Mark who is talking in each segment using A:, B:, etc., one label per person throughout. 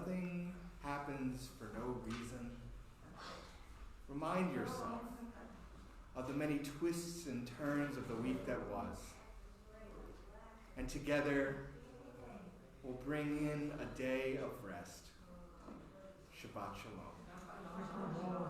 A: nothing happens for no reason. Remind yourself of the many twists and turns of the week that was. And together, we'll bring in a day of rest. Shabbat Shalom.
B: Shabbat Shalom.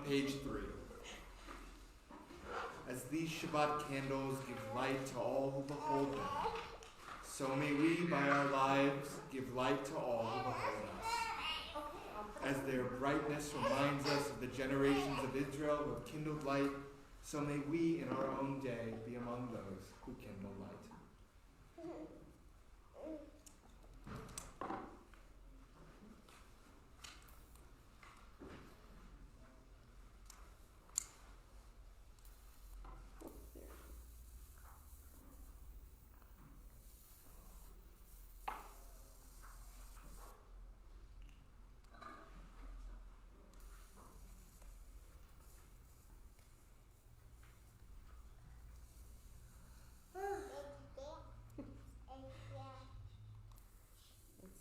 A: Page 3. As these Shabbat candles give light to all who behold them, so may we, by our lives, give light to all who behold us. As their brightness reminds us of the generations of Israel who have kindled light, so may we, in our own day, be among those who kindle light.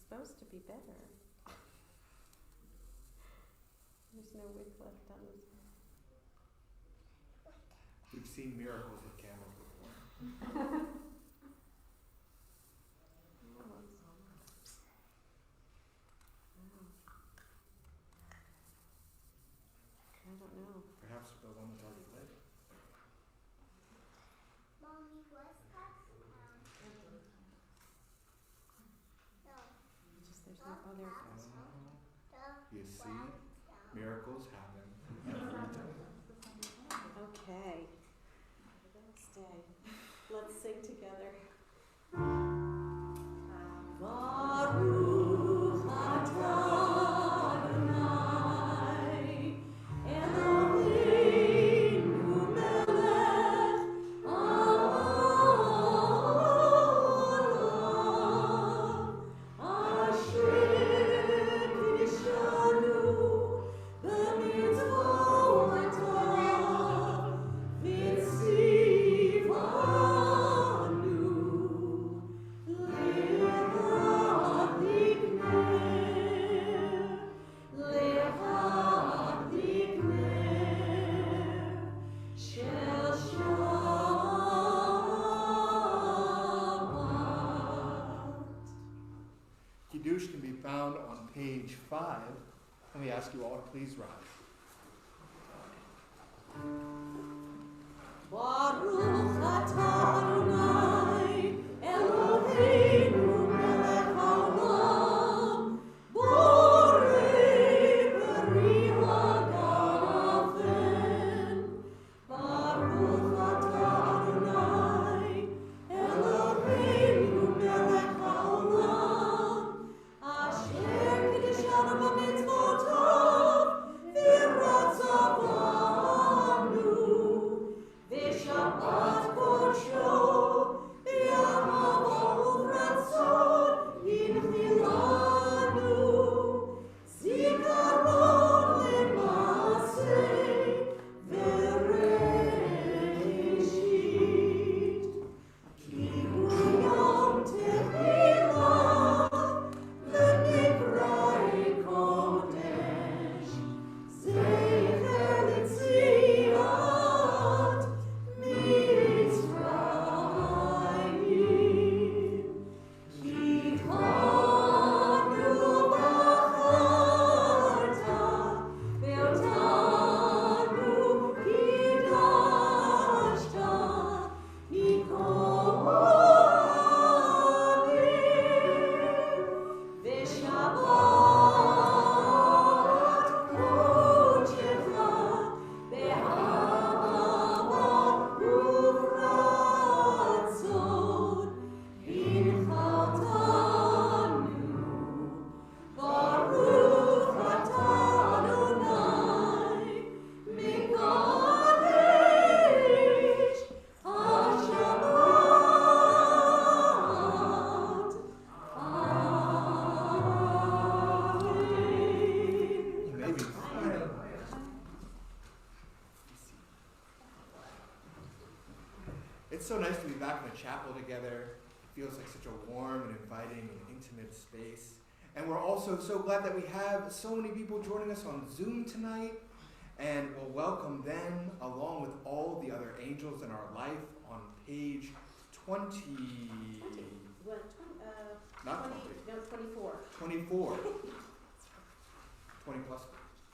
C: Supposed to be better. There's no wick left on this one.
A: We've seen miracles with candles before.
C: I don't know.
A: Perhaps the one that's already lit.
B: Mommy, what's that?
C: There's no other.
A: You see, miracles happen every day.
C: Okay. Stay. Let's sing together. Baruch atah Adonai, Eloheinu melech haolam, asher kiddushanu b'mitzvotav v'tzivanu shel Shabbat.
A: Kiddush can be found on page 5. Let me ask you all to please rise.
C: Baruch atah Adonai,
A: It's so nice to be back in the chapel together. It feels like such a warm and inviting and intimate space. And we're also so glad that we have so many people joining us on Zoom tonight. And we'll welcome them along with all the other angels in our life on page 20.
D: Well,
A: Not
D: 20,
A: 20.
D: no, 24.
A: 24. 20 plus.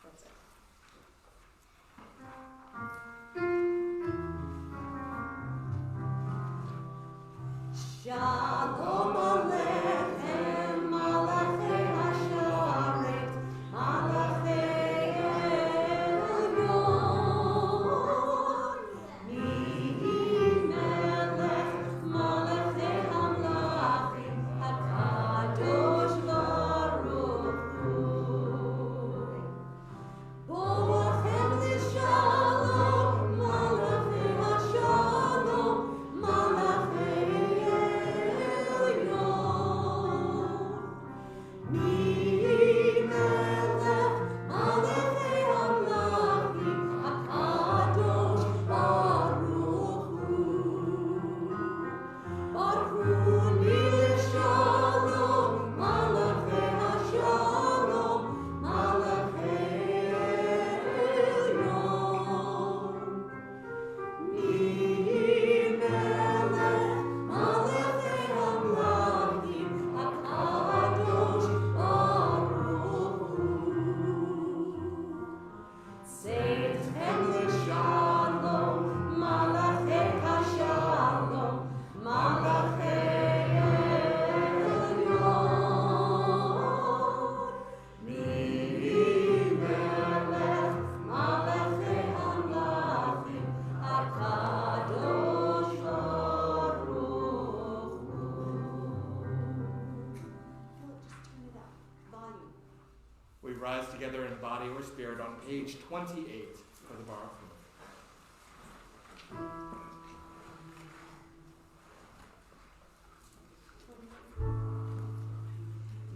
D: That's it.
C: Shalom Aleichem, Malachei Hasharet, Malachei Elyon. Mi Melech, Malachei Hamlachim, HaKadosh Baruch Hu. Boachem lishalom, Malachei Hashalom, Malachei
A: We rise together in body or spirit on page 28 for the Baruch Hu.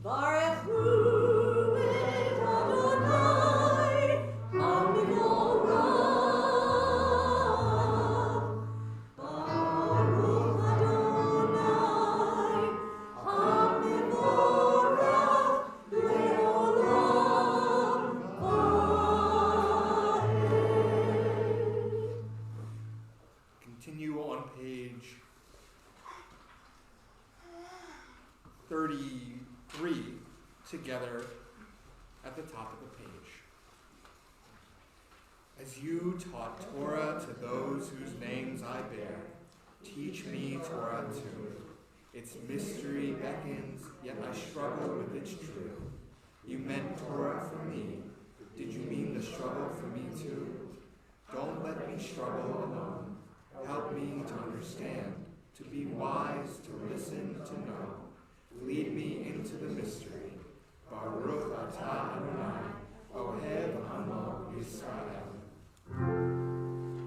C: Baruch Hu et Adonai, HaMevorach. Baruch Adonai, HaMevorach, Le'olam Va'ed.
A: Continue on page 33 together at the top of the page. As you taught Torah to those whose names I bear, teach me Torah too. Its mystery beckons, yet I struggle with its truth. You meant Torah for me. Did you mean the struggle for me too? Don't let me struggle alone. Help me to understand, to be wise, to listen, to know. Lead me into the mystery. Baruch atah Adonai, Ohev Amo Yisrael.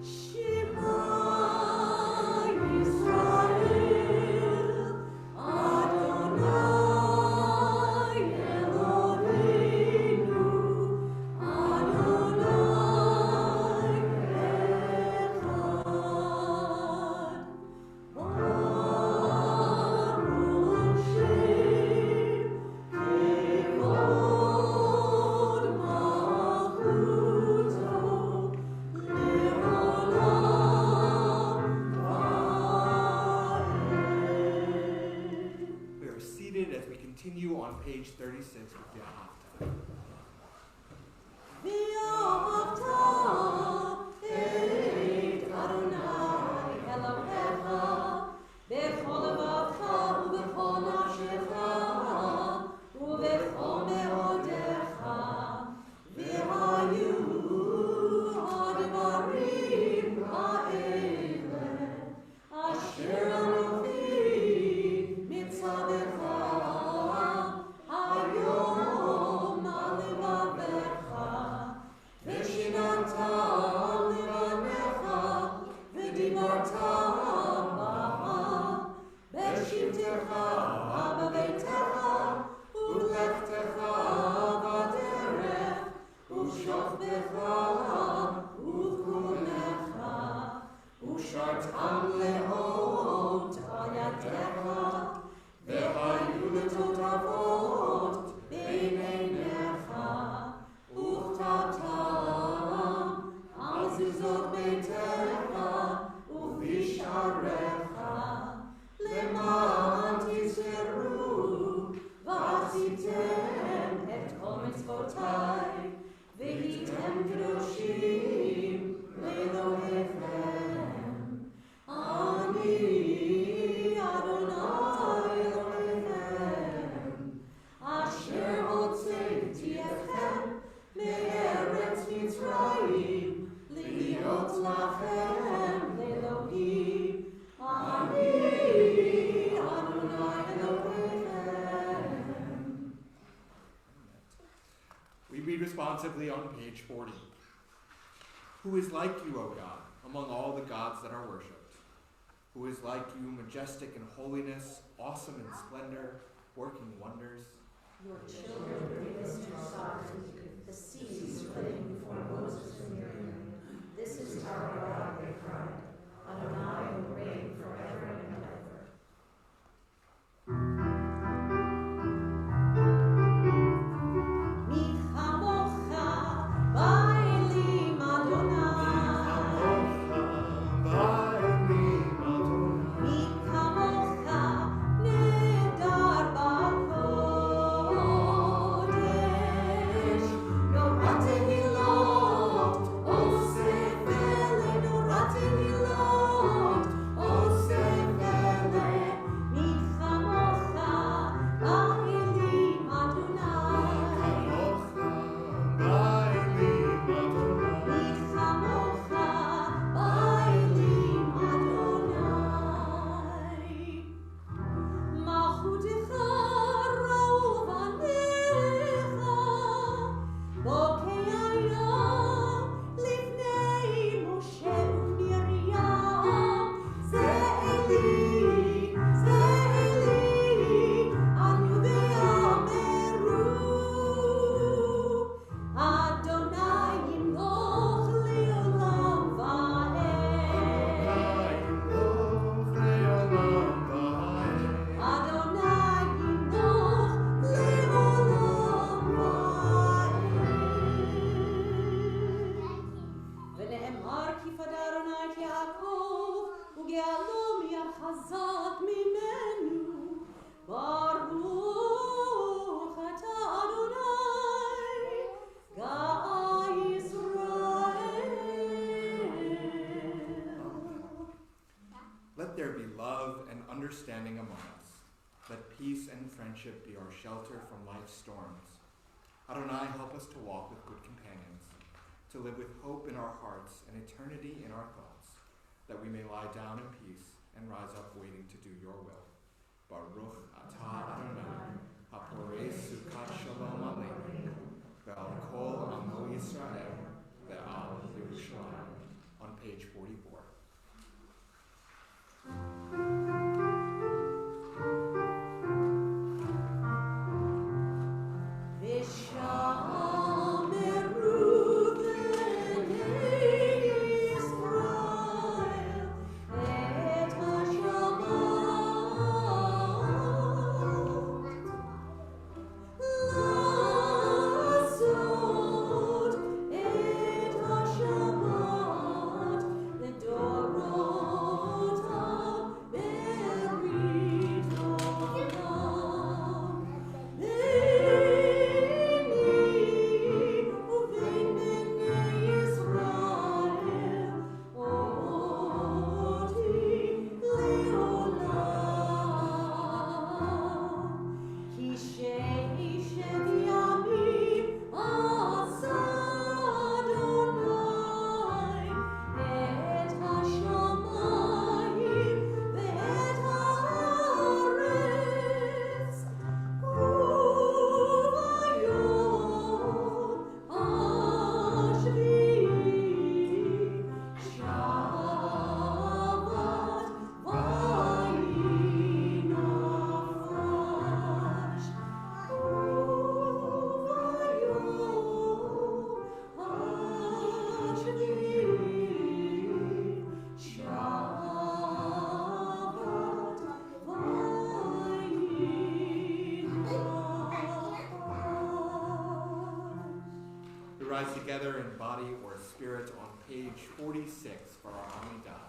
C: Shema Yisrael, Adonai Eloheinu, Adonai Echad. Baruch Shem Kevod Malchuto Le'olam Va'ed.
A: We are seated as we continue on page 36 with the Ahavta.
C: V'ahavta et Adonai Elohecha b'chol levacha u'b'chol nafshecha u'b'chol me'odecha v'hayu ha'devarim ha'ele asher anochi mitzavecha hayom שעריך למען תזכרו ועשיתם את כל מצוותיי והייתם קדושים לאלוהיכם. אני אדוני אלוהיכם אשר הוצאתי אתכם מארץ מצרים להיות לכם לאלוהים. אני אדוני אלוהיכם.
A: We read responsively on page 40. Who is like you, O God, among all the gods that are worshipped? Who is like you, majestic in holiness, awesome in splendor, working wonders?
D: Your children praise your sovereignty, the seas flitting before Moses and Miriam. This is our God, they cried. Adonai will reign forever and ever.
C: מי כמוך באלים אדוני, מי כמוך נהדר בקודש, נורא תהילות אוסף אלה, נורא תהילות אוסף אלה. מי כמוך באלים אדוני, מי כמוך באלים אדוני. מלכותך ראו בניך, בוקי היה לפני משה ומרים. זה אלי, ענו ואמרו, אדוני ימלוך לעולם ועד. אדוני ימלוך לעולם ועד. ונאמר כי פדה אדוני את יעקב וגאלו מיד חזק ממנו. ברוך אתה אדוני גאי ישראל.
A: Let there be love and understanding among us. Let peace and friendship be our shelter from life's storms. Adonai, help us to walk with good companions, to live with hope in our hearts and eternity in our thoughts, that we may lie down in peace and rise up waiting to do your will. Baruch atah Adonai, haporei sukat shalom aleinu, ve'al kol amo Yisrael, ve'al Yerushalayim, on page 44.
C: ושמרו בני ישראל את השבת, לעשות את השבת לדורותם ברית עולם. ביני ובין בני ישראל אותי לעולם. כי ששת ימים עשה אדוני את השמיים ואת הארץ, וביום השביעי שבת ויהי נפש. וביום השביעי שבת ויהי נפש.
A: We rise together in body or spirit on page 46 for our Amidah.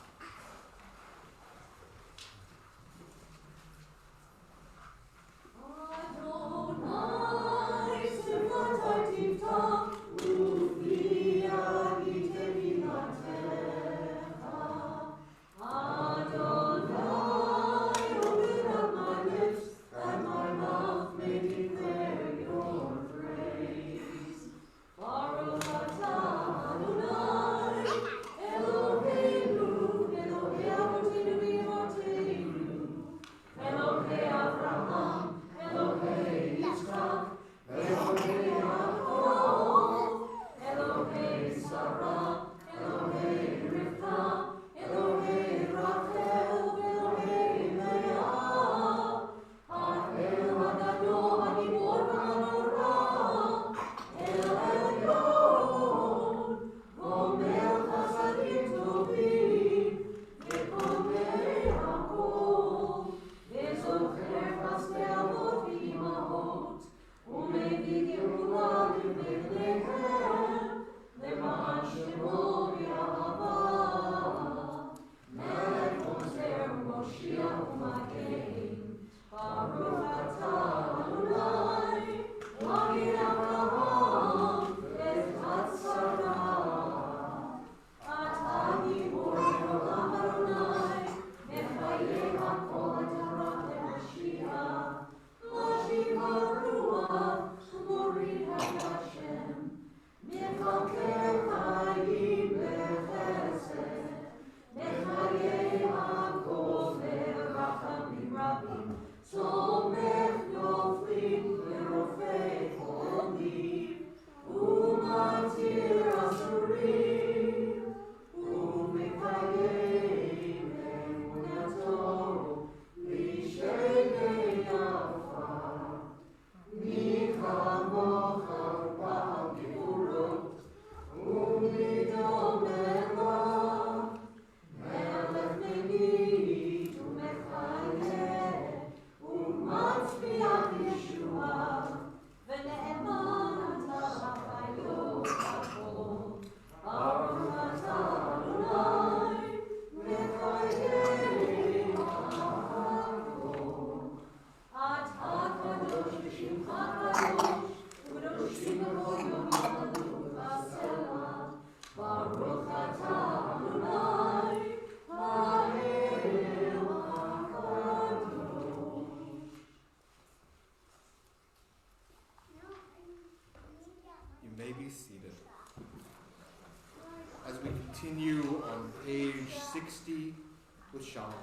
A: You may be seated. As we continue on page 60 with Shalom.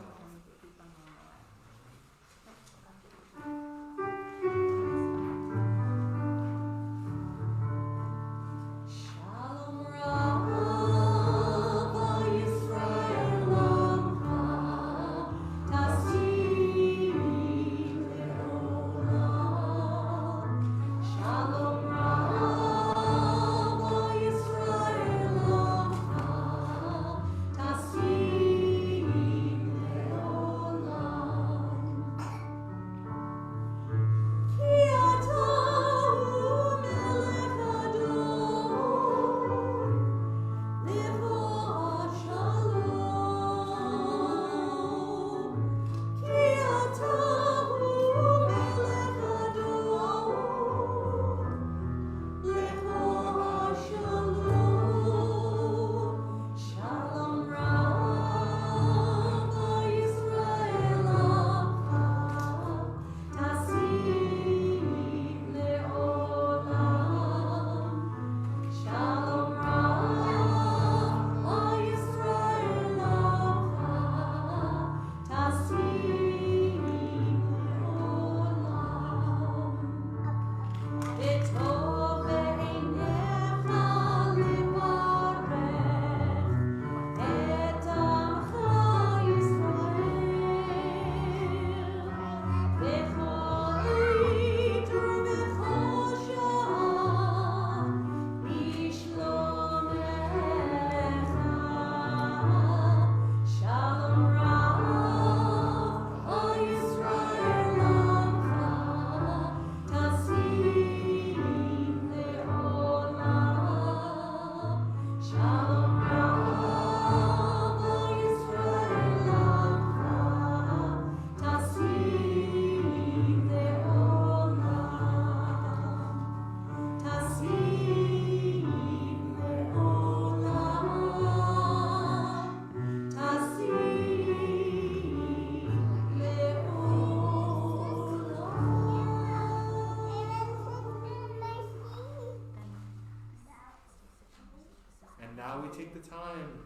A: Now we take the time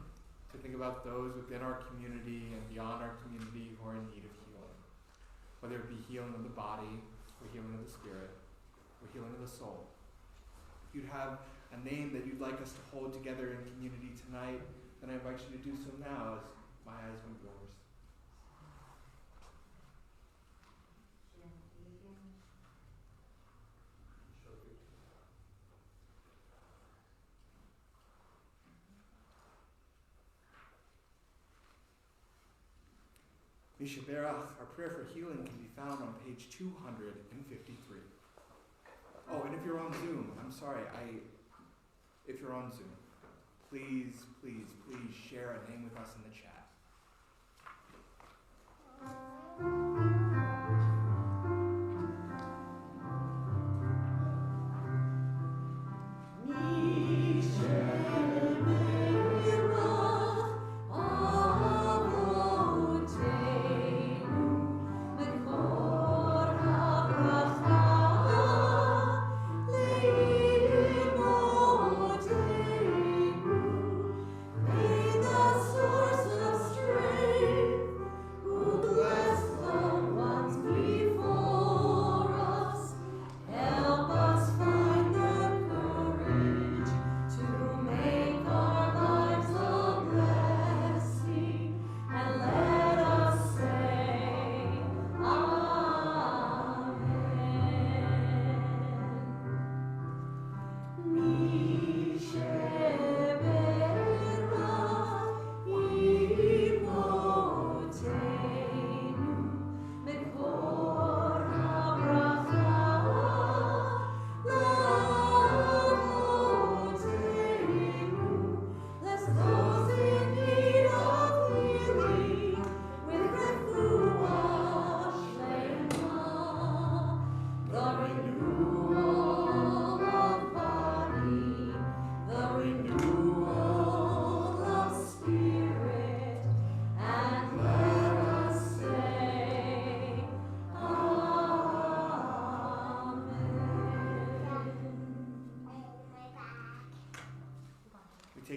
A: to think about those within our community and beyond our community who are in need of healing. Whether it be healing of the body, or healing of the spirit, or healing of the soul. If you'd have a name that you'd like us to hold together in community tonight, then I invite you to do so now as my eyes meet yours. Mishaberach, our prayer for healing can be found on page 253. Oh, and if you're on Zoom, I'm sorry, if you're on Zoom, please share a name with us in the chat.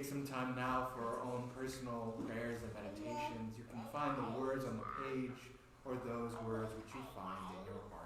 A: take some time now for our own personal prayers and meditations. You can find the words on the page or those words which you find in your heart.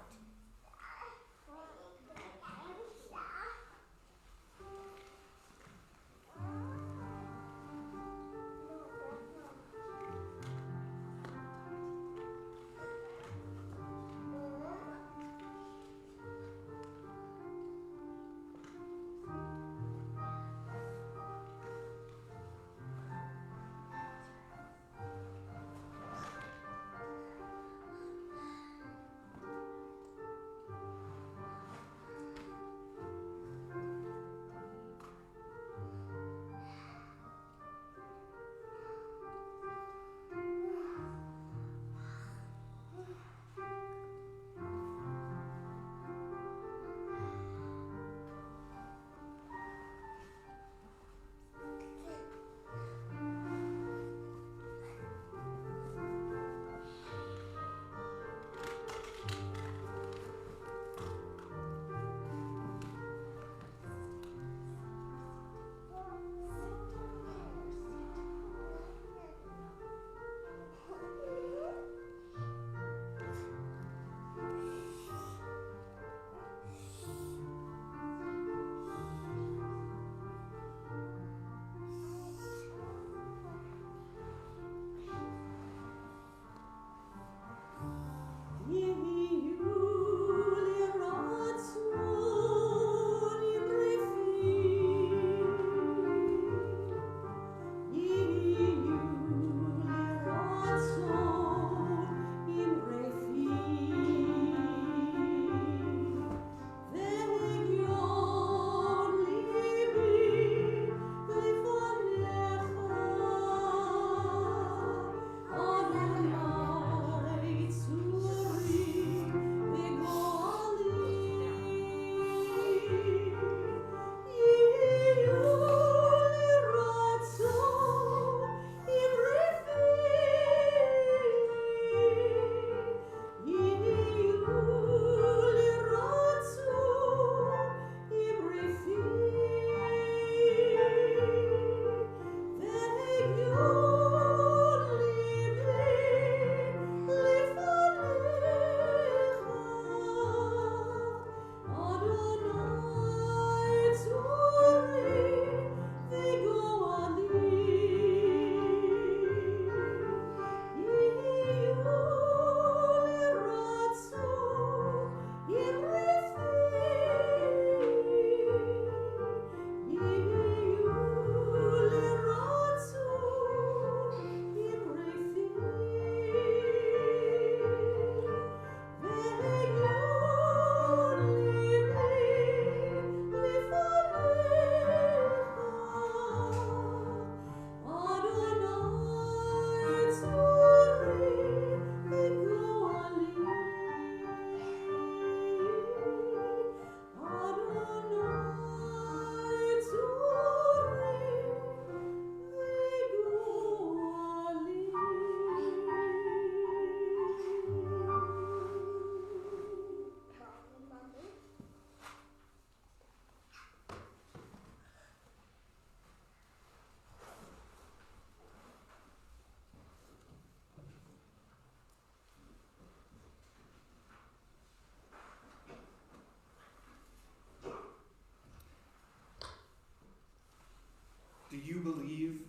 A: Do you believe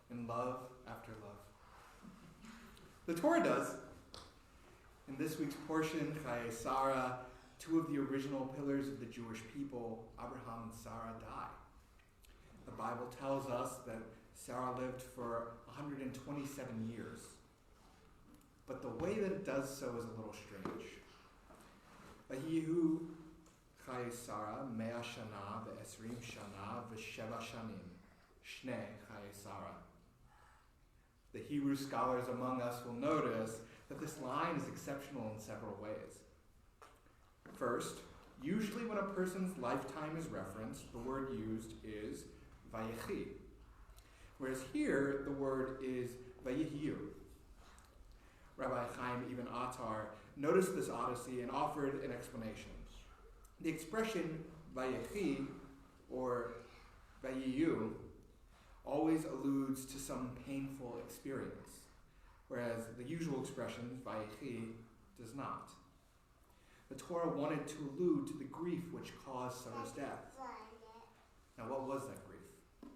A: in love after love? The Torah does. In this week's portion, Chayei Sarah, two of the original pillars of the Jewish people, Abraham and Sarah, die. The Bible tells us that Sarah lived for 127 years. But the way that it does so is a little strange. Vayihu Chayei Sarah, 100 shana, ve'esrim shana, ve'sheva shanim, shnei Chayei Sarah. The Hebrew scholars among us will notice that this line is exceptional in several ways. First, usually when a person's lifetime is referenced, the word used is vayechi, whereas here the word is vayihiyu. Rabbi Chaim Ibn Attar noticed this odyssey and offered an explanation. The expression vayechi or vayiyu always alludes to some painful experience, whereas the usual expression, vayechi, does not. The Torah wanted to allude to the grief which caused Sarah's death. Now, what was that grief?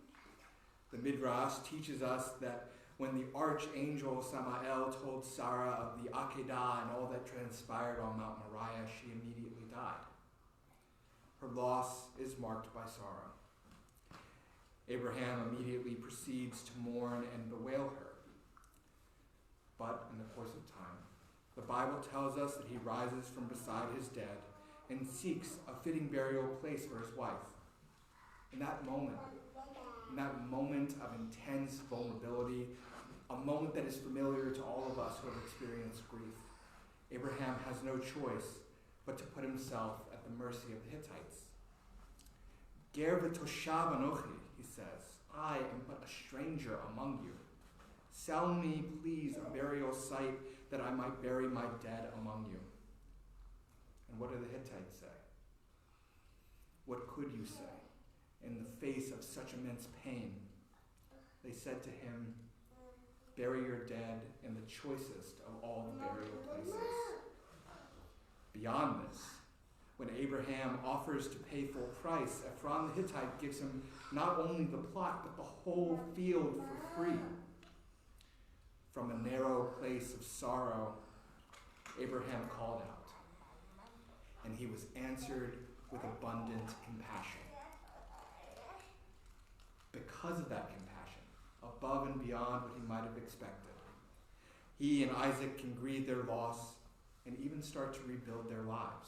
A: The Midrash teaches us that when the archangel Samael told Sarah of the Akedah and all that transpired on Mount Moriah, she immediately died. Her loss is marked by sorrow. Abraham immediately proceeds to mourn and bewail her. But in the course of time, the Bible tells us that he rises from beside his dead and seeks a fitting burial place for his wife. In that moment of intense vulnerability, a moment that is familiar to all of us who have experienced grief, Abraham has no choice but to put himself at the mercy of the Hittites. Ger v'toshav anochi, he says, I am but a stranger among you. Sell me, please, a burial site that I might bury my dead among you. And what do the Hittites say? What could you say in the face of such immense pain? They said to him, bury your dead in the choicest of all the burial places. Beyond this, when Abraham offers to pay full price, Ephron the Hittite gives him not only the plot, but the whole field for free. From a narrow place of sorrow, Abraham called out, and he was answered with abundant compassion. Because of that compassion, above and beyond what he might have expected, he and Isaac can grieve their loss and even start to rebuild their lives.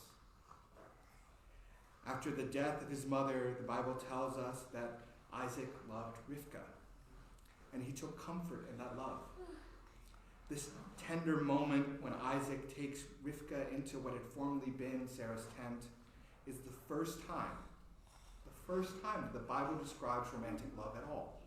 A: After the death of his mother, the Bible tells us that Isaac loved Rivkah, and he took comfort in that love. This tender moment when Isaac takes Rivkah into what had formerly been Sarah's tent is the first time that the Bible describes romantic love at all.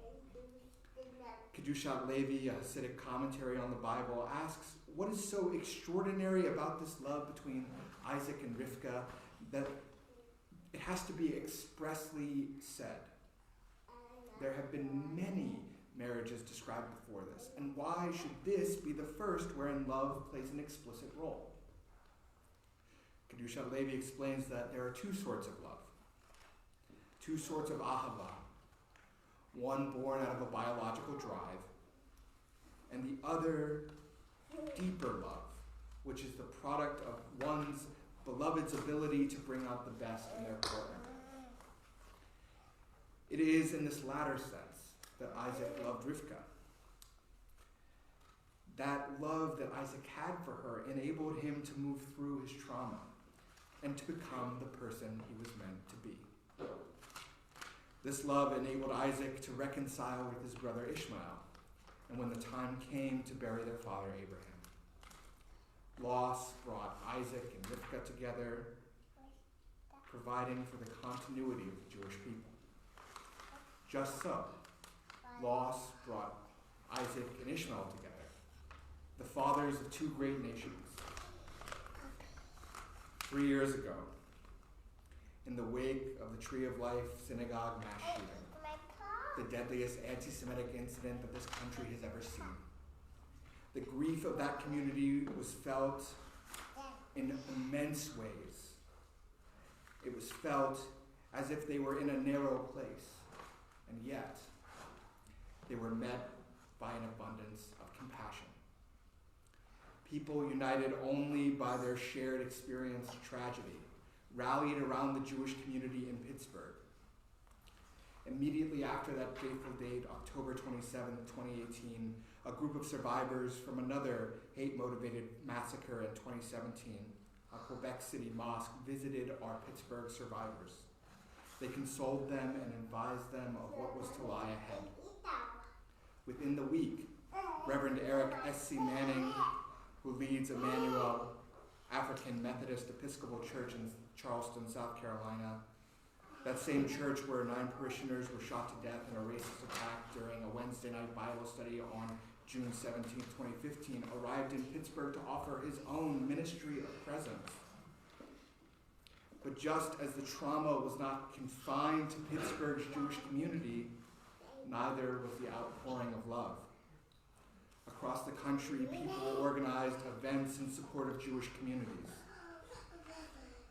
A: Kedushat Levi, a Hasidic commentary on the Bible, asks, what is so extraordinary about this love between Isaac and Rivkah that it has to be expressly said? There have been many marriages described before this, and why should this be the first wherein love plays an explicit role? Kedushat Levi explains that there are two sorts of love, two sorts of ahava, one born out of a biological drive, and the other deeper love, which is the product of one's beloved's ability to bring out the best in their partner. It is in this latter sense that Isaac loved Rivkah. That love that Isaac had for her enabled him to move through his trauma and to become the person he was meant to be. This love enabled Isaac to reconcile with his brother Ishmael, and when the time came to bury their father Abraham. Loss brought Isaac and Rivkah together, providing for the continuity of the Jewish people. Just so, loss brought Isaac and Ishmael together, the fathers of two great nations. 3 years ago, in the wake of the Tree of Life synagogue mass shooting, the deadliest anti-Semitic incident that this country has ever seen, the grief of that community was felt in immense ways. It was felt as if they were in a narrow place, and yet they were met by an abundance of compassion. People united only by their shared experience of tragedy rallied around the Jewish community in Pittsburgh. Immediately after that fateful date, October 27, 2018, a group of survivors from another hate-motivated massacre in 2017, a Quebec City mosque, visited our Pittsburgh survivors. They consoled them and advised them of what was to lie ahead. Within the week, Reverend Eric S.C. Manning, who leads Emmanuel African Methodist Episcopal Church in Charleston, South Carolina, that same church where 9 parishioners were shot to death in a racist attack during a Wednesday night Bible study on June 17, 2015, arrived in Pittsburgh to offer his own ministry of presence. But just as the trauma was not confined to Pittsburgh's Jewish community, neither was the outpouring of love. Across the country, people organized events in support of Jewish communities.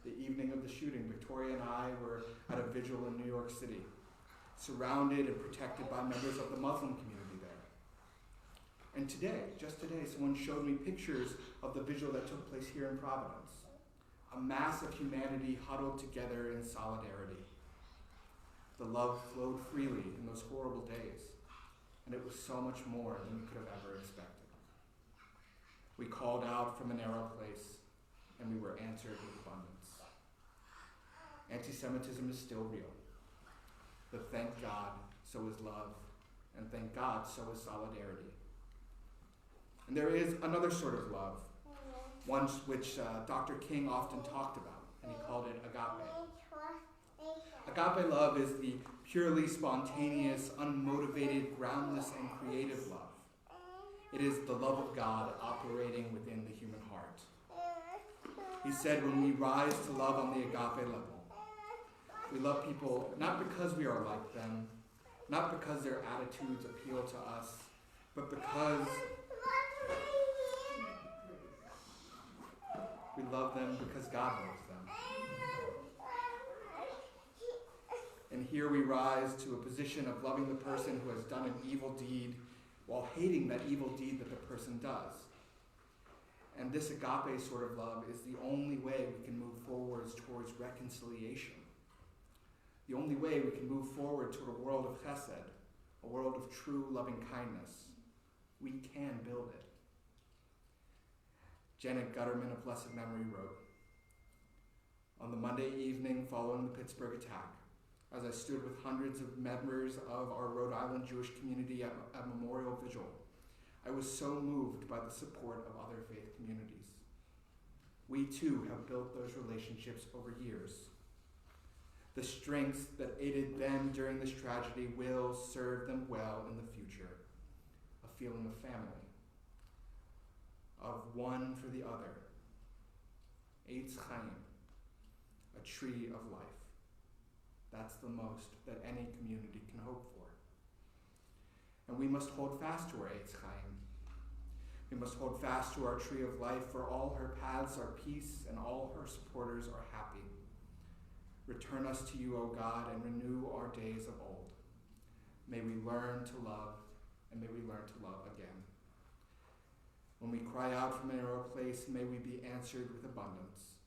A: The evening of the shooting, Victoria and I were at a vigil in New York City, surrounded and protected by members of the Muslim community there. And today, just today, someone showed me pictures of the vigil that took place here in Providence. A mass of humanity huddled together in solidarity. The love flowed freely in those horrible days, and it was so much more than we could have ever expected. We called out from a narrow place, and we were answered with abundance. Anti-Semitism is still real, but thank God, so is love, and thank God, so is solidarity. And there is another sort of love, one which Dr. King often talked about, and he called it agape. Agape love is the purely spontaneous, unmotivated, groundless, and creative love. It is the love of God operating within the human heart. He said when we rise to love on the agape level, we love people not because we are like them, not because their attitudes appeal to us, but because we love them because God loves them. And here we rise to a position of loving the person who has done an evil deed while hating that evil deed that the person does. And this agape sort of love is the only way we can move forwards towards reconciliation. The only way we can move forward toward a world of chesed, a world of true loving kindness. We can build it. Janet Gutterman of blessed memory wrote, "On the Monday evening following the Pittsburgh attack, as I stood with hundreds of members of our Rhode Island Jewish community at a memorial vigil, I was so moved by the support of other faith communities. We too have built those relationships over years. The strengths that aided them during this tragedy will serve them well in the future. A feeling of family, of one for the other. Eitz Chaim, a tree of life. That's the most that any community can hope for. And we must hold fast to our Eitz Chaim. We must hold fast to our tree of life, for all her paths are peace and all her supporters are happy. Return us to you, O God, and renew our days of old. May we learn to love, and may we learn to love again. When we cry out from a narrow place, may we be answered with abundance.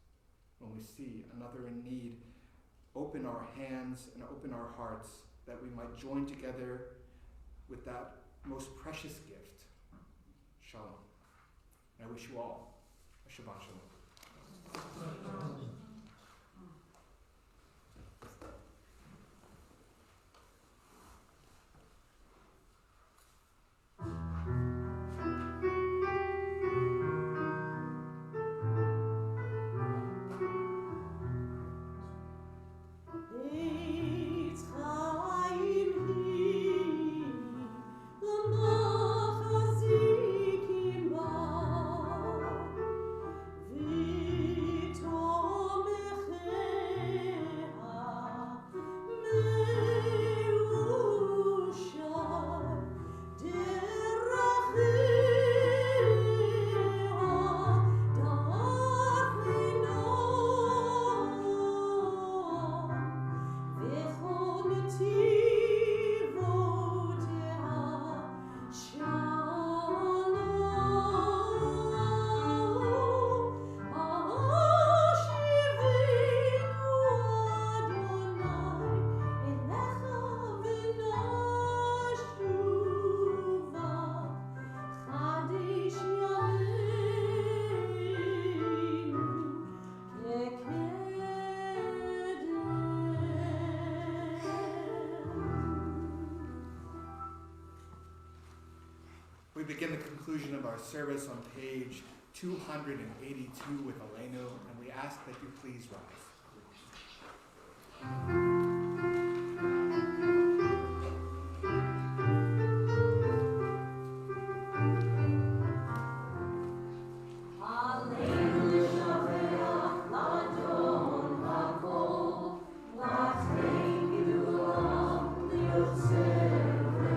A: When we see another in need, open our hands and open our hearts that we might join together with that most precious gift, Shalom. And I wish you all a Shabbat Shalom. We begin the conclusion of our service on page 282 with Aleinu, and we ask that you please rise.
D: Celebrate.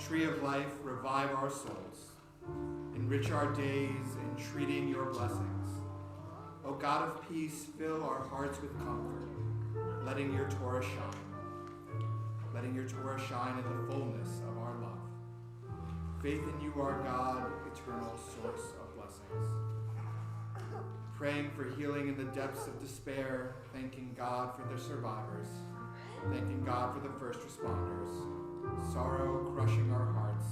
A: Tree of life, revive our souls. Enrich our days, entreating your blessings. O God of peace, fill our hearts with comfort, letting your Torah shine. Letting your Torah shine in the fullness of our love. Faith in you, our God, eternal source of blessings. Praying for healing in the depths of despair, thanking God for the survivors, thanking God for the first responders. Sorrow crushing our hearts,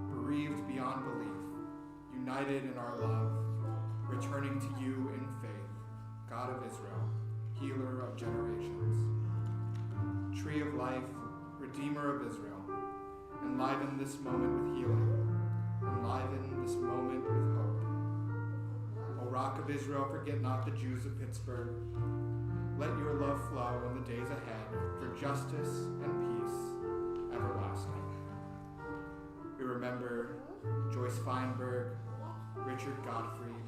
A: bereaved beyond belief, united in our love, returning to you in faith, God of Israel, healer of generations. Tree of life, redeemer of Israel, enliven this moment with healing, enliven this moment with hope. O Rock of Israel, forget not the Jews of Pittsburgh. Let your love flow in the days ahead for justice and peace everlasting. We remember Joyce Feinberg, Richard Gottfried,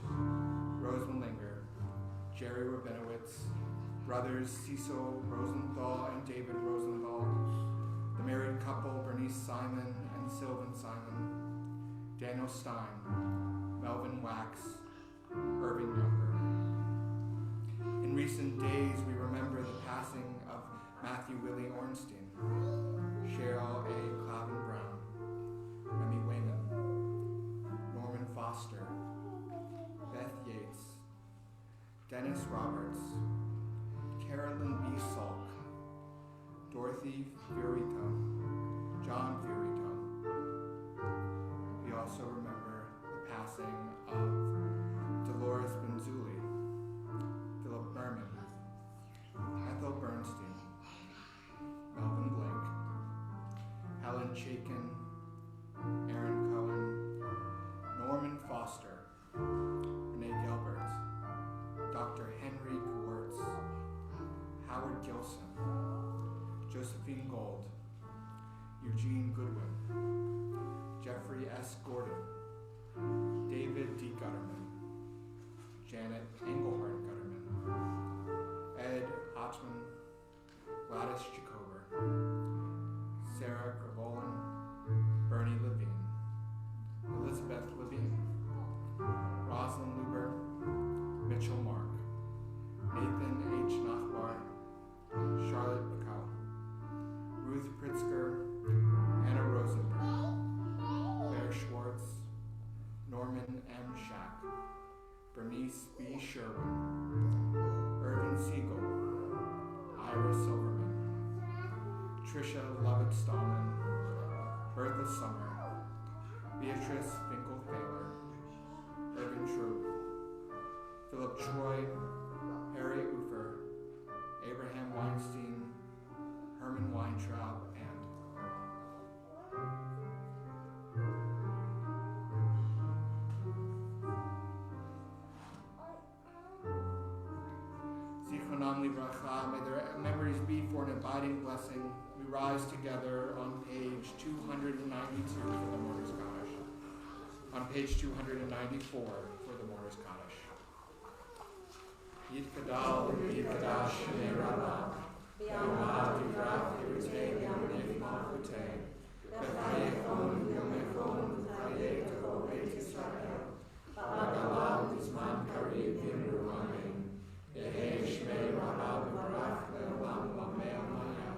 A: Rose Malinger, Jerry Rabinowitz, brothers Cecil Rosenthal and David Rosenthal, the married couple Bernice Simon and Sylvan Simon, Daniel Stein, Melvin Wax, Irving Younger. In recent days, we remember the passing of Matthew Willie Ornstein, Cheryl A. Clavin Brown, Remy Wayman, Norman Foster, Beth Yates, Dennis Roberts, Carolyn B. Salk, Dorothy Fiorito, John Fiorito. We also remember the passing of Dolores Benzuli, Philip Berman, Ethel Bernstein, Melvin Blake, Helen Chaikin, Aaron Cohen, Norman Foster, Renee Gilbert, Dr. Henry Gewurtz, Howard Gilson, Josephine Gold, Eugene Goodwin, Jeffrey S. Gordon, David D. Gutterman, Janet Engelhardt Gutterman, Ed Hotchman, Gladys Jacober, Sarah Gravolin, Bernie Levine, Elizabeth Levine, Rosalind Luber, Mitchell Mark, Nathan H. Nachbar, Charlotte Bacall, Ruth Pritzker, Anna Rosenberg, Claire Schwartz, Norman M. Schack, Bernice B. Sherwin, Irvin Siegel, Ira Silverman, Tricia Lovett Stallman, Bertha Summer, Beatrice Finkel-Thaler, Irvin True, Philip Troy, Harry Ufer, Abraham Weinstein, Herman Weintraub, and Zichronam Livracha, may their memories be for an abiding blessing. We rise together on page 292 for the Mourner's Kaddish. On page 294 for the Mourner's Kaddish. Yitkadal Yitkadash Shnei Rabbah Yamad Yivrach Yerutei Yamnei Malchutei B'chayechon Yomechon V'chayei Tov Beit Yisrael B'agalam B'zman Kariv Yimru Amen Yehei Shmei Rabbah B'barach Le'olam Lamei Amaya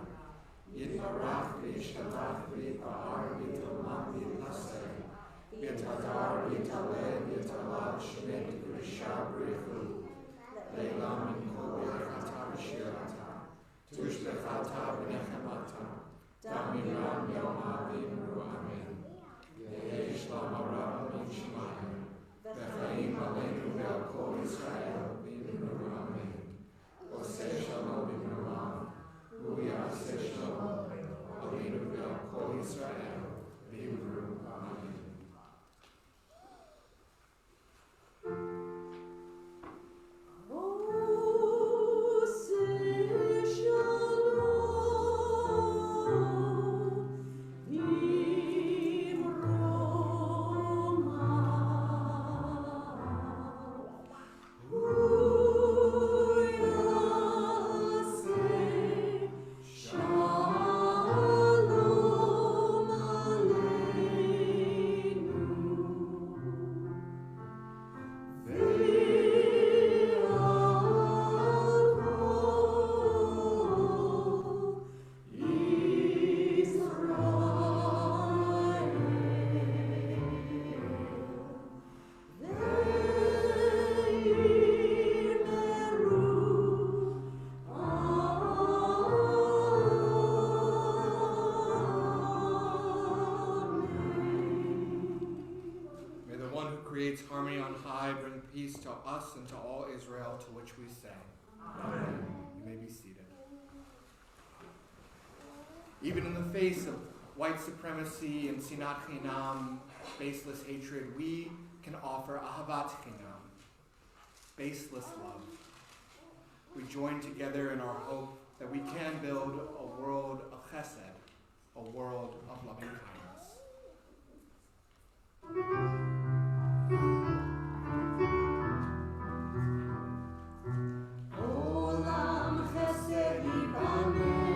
A: Yitbarach V'yishtalach V'yitba'ar V'yitolam V'yitlasei V'yitadar V'yitaleh V'yitalad Shmei Grisha B'richu Leilam in kol berachata v'shirata, tushbechata v'nechemata, damiram yoma v'imru amen. Yehei shlam hara min shemayim, v'chaim aleinu ve'al kol Yisrael v'imru amen. Oseh shalom b'imruam, hu ya'aseh shalom, aleinu ve'al kol Yisrael v'imru amen.
C: Shalom,
A: creates harmony on high, bring peace to us and to all Israel, to which we say,
E: Amen.
A: You may be seated. Even in the face of white supremacy and sinat chinam, baseless hatred, we can offer ahavat chinam, baseless love. We join together in our hope that we can build a world of chesed, a world of loving kindness.
C: Olam chesed yibaneh,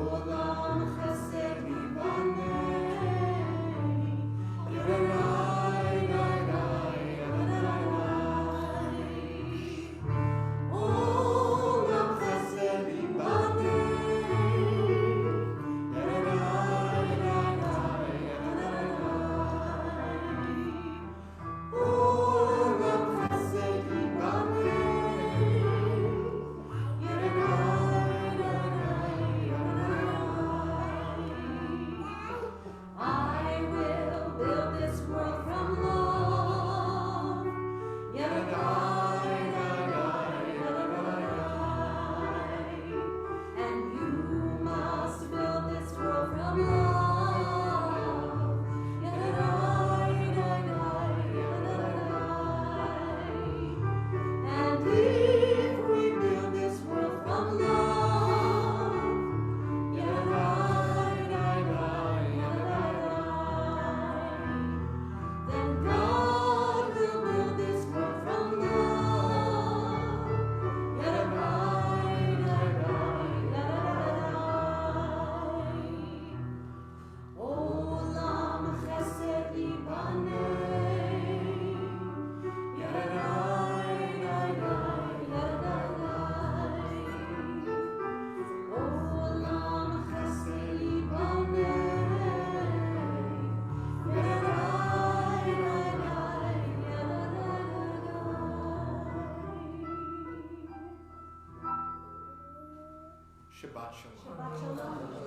C: Olam chesed I will build this world from love. And you must build this world from love. And if we build this world from love, then God will build this world from love. Olam chesed Olam chesed
A: Shabbat shalom.
C: Shabbat shalom.